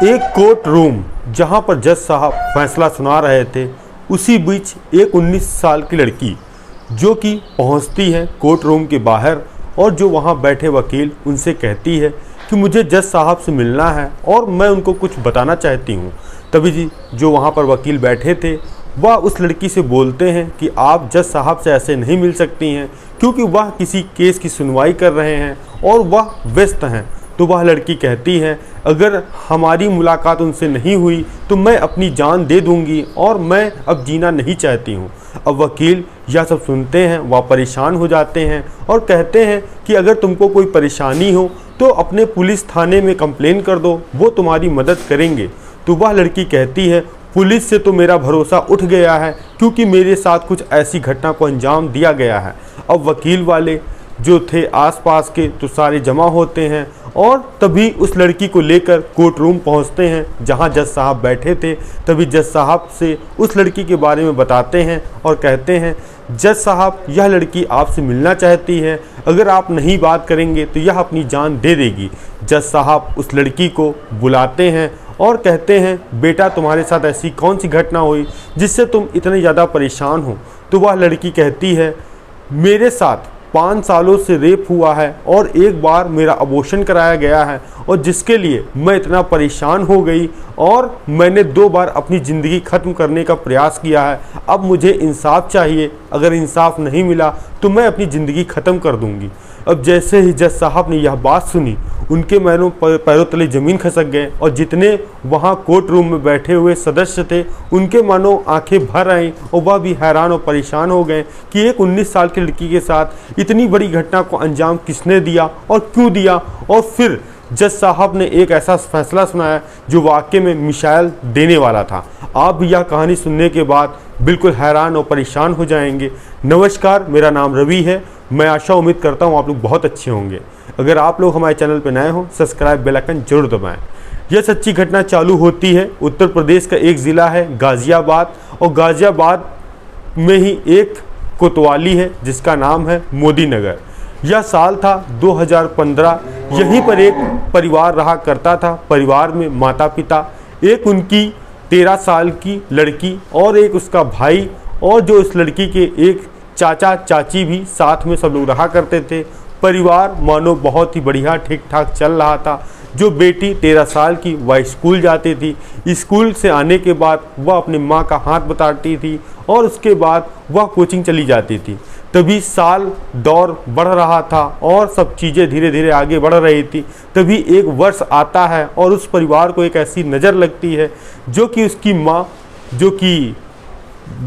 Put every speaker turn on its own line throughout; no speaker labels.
एक court room जहां पर जज साहब फैसला सुना रहे थे, उसी बीच एक 19 साल की लड़की जो कि पहुंचती है कोर्ट रूम के बाहर और जो वहां बैठे वकील उनसे कहती है कि मुझे जज साहब से मिलना है और मैं उनको कुछ बताना चाहती हूं। तभी जी जो वहां पर वकील बैठे थे वह उस लड़की से बोलते हैं कि आप जज साहब से ऐसे नहीं मिल सकती हैं क्योंकि वह किसी केस की सुनवाई कर रहे हैं और वह व्यस्त हैं। तो वह लड़की कहती है अगर हमारी मुलाकात उनसे नहीं हुई तो मैं अपनी जान दे दूंगी और मैं अब जीना नहीं चाहती हूँ। अब वकील यह सब सुनते हैं, वह परेशान हो जाते हैं और कहते हैं कि अगर तुमको कोई परेशानी हो तो अपने पुलिस थाने में कंप्लेन कर दो, वो तुम्हारी मदद करेंगे। तो वह लड़की कहती है पुलिस से तो मेरा भरोसा उठ गया है क्योंकि मेरे साथ कुछ ऐसी घटना को अंजाम दिया गया है। अब वकील वाले जो थे आसपास के तो सारे जमा होते हैं और तभी उस लड़की को लेकर कोर्ट रूम पहुँचते हैं जहां जज साहब बैठे थे। तभी जज साहब से उस लड़की के बारे में बताते हैं और कहते हैं जज साहब यह लड़की आपसे मिलना चाहती है, अगर आप नहीं बात करेंगे तो यह अपनी जान दे देगी। जज साहब उस लड़की को बुलाते हैं और कहते हैं बेटा तुम्हारे साथ ऐसी कौन सी घटना हुई जिससे तुम इतने ज़्यादा परेशान हो। तो वह लड़की कहती है मेरे साथ 5 सालों से रेप हुआ है और एक बार मेरा अबॉर्शन कराया गया है और जिसके लिए मैं इतना परेशान हो गई और मैंने 2 बार अपनी ज़िंदगी ख़त्म करने का प्रयास किया है। अब मुझे इंसाफ चाहिए, अगर इंसाफ नहीं मिला तो मैं अपनी ज़िंदगी ख़त्म कर दूंगी। अब जैसे ही जज साहब ने यह बात सुनी उनके पैरों तले ज़मीन खसक गए और जितने वहाँ कोर्ट रूम में बैठे हुए सदस्य थे उनके मानो आंखें भर आईं और वह भी हैरान और परेशान हो गए कि एक 19 साल की लड़की के साथ इतनी बड़ी घटना को अंजाम किसने दिया और क्यों दिया। और फिर जज साहब ने एक ऐसा फैसला सुनाया जो वाकई में मिसाल देने वाला था। आप भी यह कहानी सुनने के बाद बिल्कुल हैरान और परेशान हो जाएंगे। नमस्कार, मेरा नाम रवि है। मैं आशा उम्मीद करता हूँ आप लोग बहुत अच्छे होंगे। अगर आप लोग हमारे चैनल पर नए हो सब्सक्राइब बेल आइकन जरूर दबाएं। यह सच्ची घटना चालू होती है उत्तर प्रदेश का एक ज़िला है गाज़ियाबाद और गाज़ियाबाद में ही एक कोतवाली है जिसका नाम है मोदी नगर। यह साल था 2015। यहीं पर एक परिवार रहा करता था। परिवार में माता पिता, एक उनकी 13 साल की लड़की और एक उसका भाई और जो इस लड़की के एक चाचा चाची भी साथ में सब लोग रहा करते थे। परिवार मानो बहुत ही बढ़िया ठीक ठाक चल रहा था। जो बेटी 13 साल की वह स्कूल जाती थी। स्कूल से आने के बाद वह अपनी माँ का हाथ बटाती थी और उसके बाद वह कोचिंग चली जाती थी। तभी साल दौर बढ़ रहा था और सब चीज़ें धीरे धीरे आगे बढ़ रही थी। तभी एक वर्ष आता है और उस परिवार को एक ऐसी नज़र लगती है जो कि उसकी माँ जो कि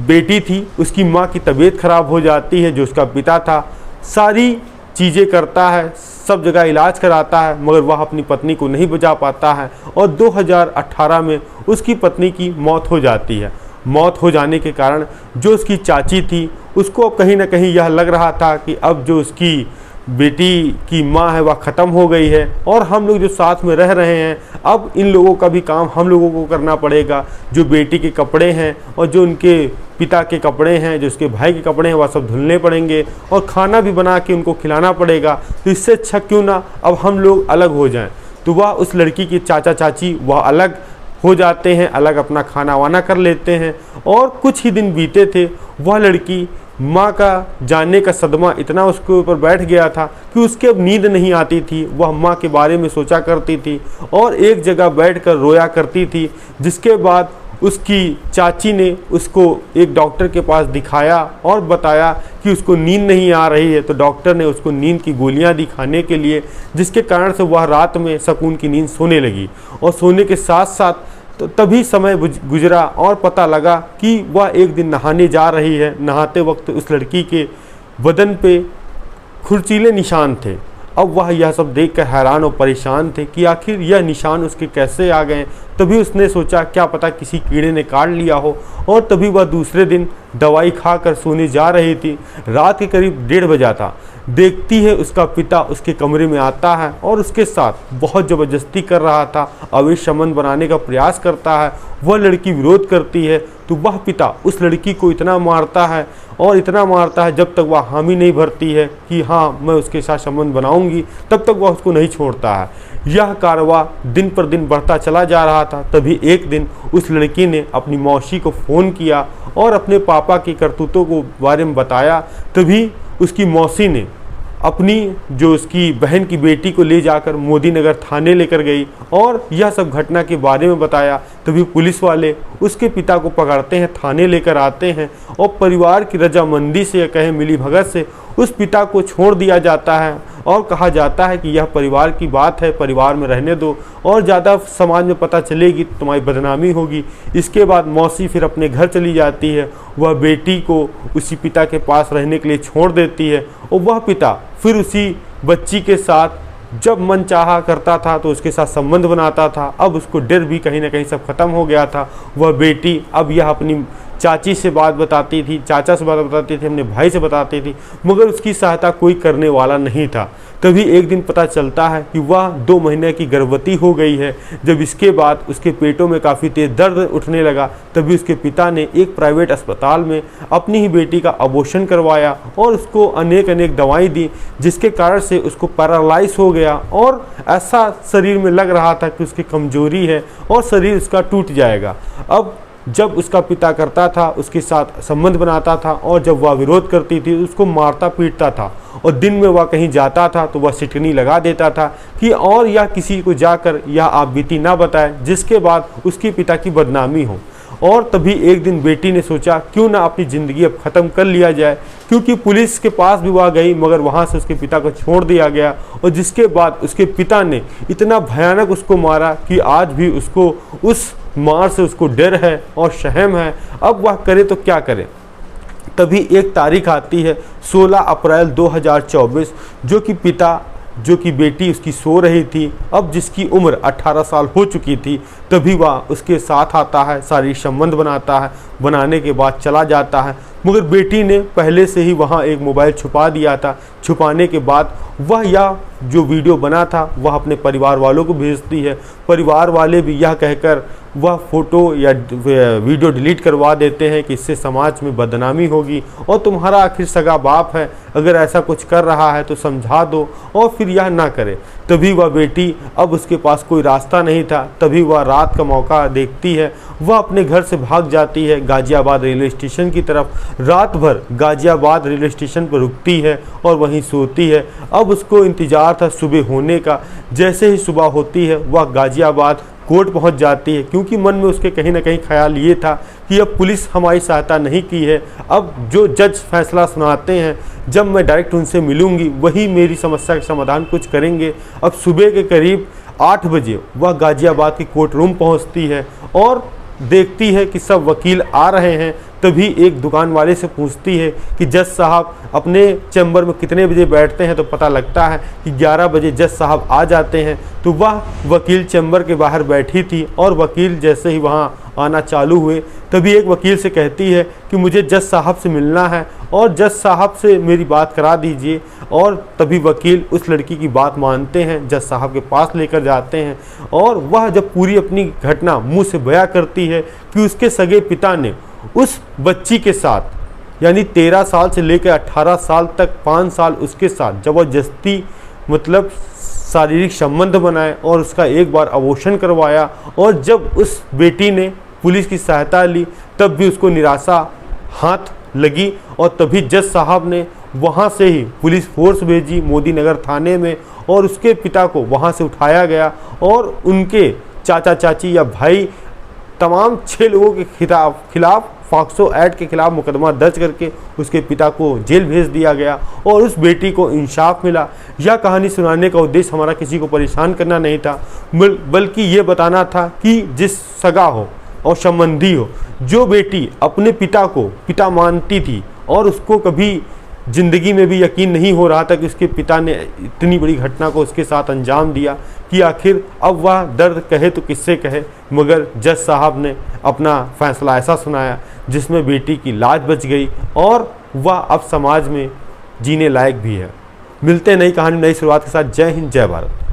बेटी थी उसकी माँ की तबीयत खराब हो जाती है। जो उसका पिता था सारी चीज़ें करता है, सब जगह इलाज कराता है, मगर वह अपनी पत्नी को नहीं बचा पाता है और 2018 में उसकी पत्नी की मौत हो जाती है। मौत हो जाने के कारण जो उसकी चाची थी उसको कहीं ना कहीं यह लग रहा था कि अब जो उसकी बेटी की माँ है वह ख़त्म हो गई है और हम लोग जो साथ में रह रहे हैं अब इन लोगों का भी काम हम लोगों को करना पड़ेगा। जो बेटी के कपड़े हैं और जो उनके पिता के कपड़े हैं, जो उसके भाई के कपड़े हैं, वह सब धुलने पड़ेंगे और खाना भी बना के उनको खिलाना पड़ेगा। तो इससे अच्छा क्यों ना अब हम लोग अलग हो जाएं। तो वह उस लड़की के चाचा चाची वह अलग हो जाते हैं, अलग अपना खाना वाना कर लेते हैं। और कुछ ही दिन बीते थे, वह लड़की माँ का जानने का सदमा इतना उसके ऊपर बैठ गया था कि उसके अब नींद नहीं आती थी। वह माँ के बारे में सोचा करती थी और एक जगह बैठकर रोया करती थी। जिसके बाद उसकी चाची ने उसको एक डॉक्टर के पास दिखाया और बताया कि उसको नींद नहीं आ रही है। तो डॉक्टर ने उसको नींद की गोलियां दी खाने के लिए, जिसके कारण से वह रात में सुकून की नींद सोने लगी। और सोने के साथ साथ तो तभी समय गुजरा और पता लगा कि वह एक दिन नहाने जा रही है। नहाते वक्त उस लड़की के बदन पे खुरचीले निशान थे। अब वह यह सब देखकर हैरान और परेशान थे कि आखिर यह निशान उसके कैसे आ गए। तभी उसने सोचा क्या पता किसी कीड़े ने काट लिया हो। और तभी वह दूसरे दिन दवाई खाकर सोने जा रही थी। रात के करीब 1:30 बजा था। देखती है उसका पिता उसके कमरे में आता है और उसके साथ बहुत ज़बरदस्ती कर रहा था, अवैध संबंध बनाने का प्रयास करता है। वह लड़की विरोध करती है तो वह पिता उस लड़की को इतना मारता है और इतना मारता है जब तक वह हामी नहीं भरती है कि हाँ मैं उसके साथ संबंध बनाऊंगी, तब तक वह उसको नहीं छोड़ता है। यह कारवां दिन पर दिन बढ़ता चला जा रहा रहा था, तभी एक दिन उस लड़की ने अपनी मौसी को फ़ोन किया और अपने पापा की करतूतों को बारे में बताया। तभी उसकी मौसी ने अपनी जो उसकी बहन की बेटी को ले जाकर मोदी नगर थाने लेकर गई और यह सब घटना के बारे में बताया। तभी पुलिस वाले उसके पिता को पकड़ते हैं, थाने लेकर आते हैं और परिवार की रजामंदी से या कहें मिली भगत से उस पिता को छोड़ दिया जाता है और कहा जाता है कि यह परिवार की बात है, परिवार में रहने दो और ज़्यादा समाज में पता चलेगी तो तुम्हारी बदनामी होगी। इसके बाद मौसी फिर अपने घर चली जाती है, वह बेटी को उसी पिता के पास रहने के लिए छोड़ देती है और वह पिता फिर उसी बच्ची के साथ जब मन चाहा करता था तो उसके साथ संबंध बनाता था। अब उसको डर भी कहीं ना कहीं सब खत्म हो गया था। वह बेटी अब यह अपनी चाची से बात बताती थी, चाचा से बात बताती थी, अपने भाई से बताती थी, मगर उसकी सहायता कोई करने वाला नहीं था। तभी एक दिन पता चलता है कि वह 2 महीने की गर्भवती हो गई है। जब इसके बाद उसके पेटों में काफ़ी तेज दर्द उठने लगा, तभी उसके पिता ने एक प्राइवेट अस्पताल में अपनी ही बेटी का अबॉर्शन करवाया और उसको अनेक दवाएं दी, जिसके कारण से उसको पैरालाइज हो गया और ऐसा शरीर में लग रहा था कि उसकी कमजोरी है और शरीर उसका टूट जाएगा। अब जब उसका पिता करता था, उसके साथ संबंध बनाता था और जब वह विरोध करती थी उसको मारता पीटता था और दिन में वह कहीं जाता था तो वह सिटकनी लगा देता था कि और यह किसी को जाकर यह आप बीती ना बताए, जिसके बाद उसके पिता की बदनामी हो। और तभी एक दिन बेटी ने सोचा क्यों ना अपनी ज़िंदगी अब ख़त्म कर लिया जाए, क्योंकि पुलिस के पास भी वह गई मगर वहाँ से उसके पिता को छोड़ दिया गया और जिसके बाद उसके पिता ने इतना भयानक उसको मारा कि आज भी उसको उस मार से उसको डर है और शहम है। अब वह करे तो क्या करे। तभी एक तारीख आती है 16 अप्रैल 2024, जो कि बेटी उसकी सो रही थी, अब जिसकी उम्र 18 साल हो चुकी थी। तभी वह उसके साथ आता है, शारीरिक संबंध बनाता है, बनाने के बाद चला जाता है, मगर बेटी ने पहले से ही वहाँ एक मोबाइल छुपा दिया था। छुपाने के बाद वह यह जो वीडियो बना था वह अपने परिवार वालों को भेजती है। परिवार वाले भी यह कहकर वह फ़ोटो या वीडियो डिलीट करवा देते हैं कि इससे समाज में बदनामी होगी और तुम्हारा आखिर सगा बाप है, अगर ऐसा कुछ कर रहा है तो समझा दो और फिर यह ना करे। तभी वह बेटी, अब उसके पास कोई रास्ता नहीं था, तभी वह रात का मौका देखती है, वह अपने घर से भाग जाती है गाजियाबाद रेलवे स्टेशन की तरफ। रात भर गाजियाबाद रेलवे स्टेशन पर रुकती है और वहीं सोती है। अब उसको इंतज़ार था सुबह होने का। जैसे ही सुबह होती है वह गाजियाबाद कोर्ट पहुंच जाती है, क्योंकि मन में उसके कहीं ना कहीं ख्याल ये था कि अब पुलिस हमारी सहायता नहीं की है, अब जो जज फैसला सुनाते हैं जब मैं डायरेक्ट उनसे मिलूंगी वही मेरी समस्या का समाधान कुछ करेंगे। अब सुबह के करीब 8 बजे वह गाजियाबाद की कोर्ट रूम पहुँचती है और देखती है कि सब वकील आ रहे हैं। तभी एक दुकान वाले से पूछती है कि जज साहब अपने चैम्बर में कितने बजे बैठते हैं, तो पता लगता है कि 11 बजे जज साहब आ जाते हैं। तो वह वकील चैम्बर के बाहर बैठी थी और वकील जैसे ही वहाँ आना चालू हुए तभी एक वकील से कहती है कि मुझे जज साहब से मिलना है और जज साहब से मेरी बात करा दीजिए। और तभी वकील उस लड़की की बात मानते हैं, जज साहब के पास लेकर जाते हैं और वह जब पूरी अपनी घटना मुंह से बयां करती है कि उसके सगे पिता ने उस बच्ची के साथ यानी 13 साल से लेकर 18 साल तक 5 साल उसके साथ जबरदस्ती मतलब शारीरिक संबंध बनाए और उसका एक बार अबॉर्शन करवाया। और जब उस बेटी ने पुलिस की सहायता ली तब भी उसको निराशा हाथ लगी और तभी जज साहब ने वहाँ से ही पुलिस फोर्स भेजी मोदी नगर थाने में और उसके पिता को वहाँ से उठाया गया और उनके चाचा चाची या भाई तमाम 6 लोगों के खिलाफ पॉक्सो एक्ट के खिलाफ मुकदमा दर्ज करके उसके पिता को जेल भेज दिया गया और उस बेटी को इंसाफ मिला। यह कहानी सुनाने का उद्देश्य हमारा किसी को परेशान करना नहीं था, बल्कि ये बताना था कि जिस सगा हो और संबंधी हो, जो बेटी अपने पिता को पिता मानती थी और उसको कभी ज़िंदगी में भी यकीन नहीं हो रहा था कि उसके पिता ने इतनी बड़ी घटना को उसके साथ अंजाम दिया कि आखिर अब वह दर्द कहे तो किससे कहे। मगर जज साहब ने अपना फैसला ऐसा सुनाया जिसमें बेटी की लाज बच गई और वह अब समाज में जीने लायक भी है। मिलते हैं नई कहानी नई शुरुआत के साथ। जय हिंद, जय भारत।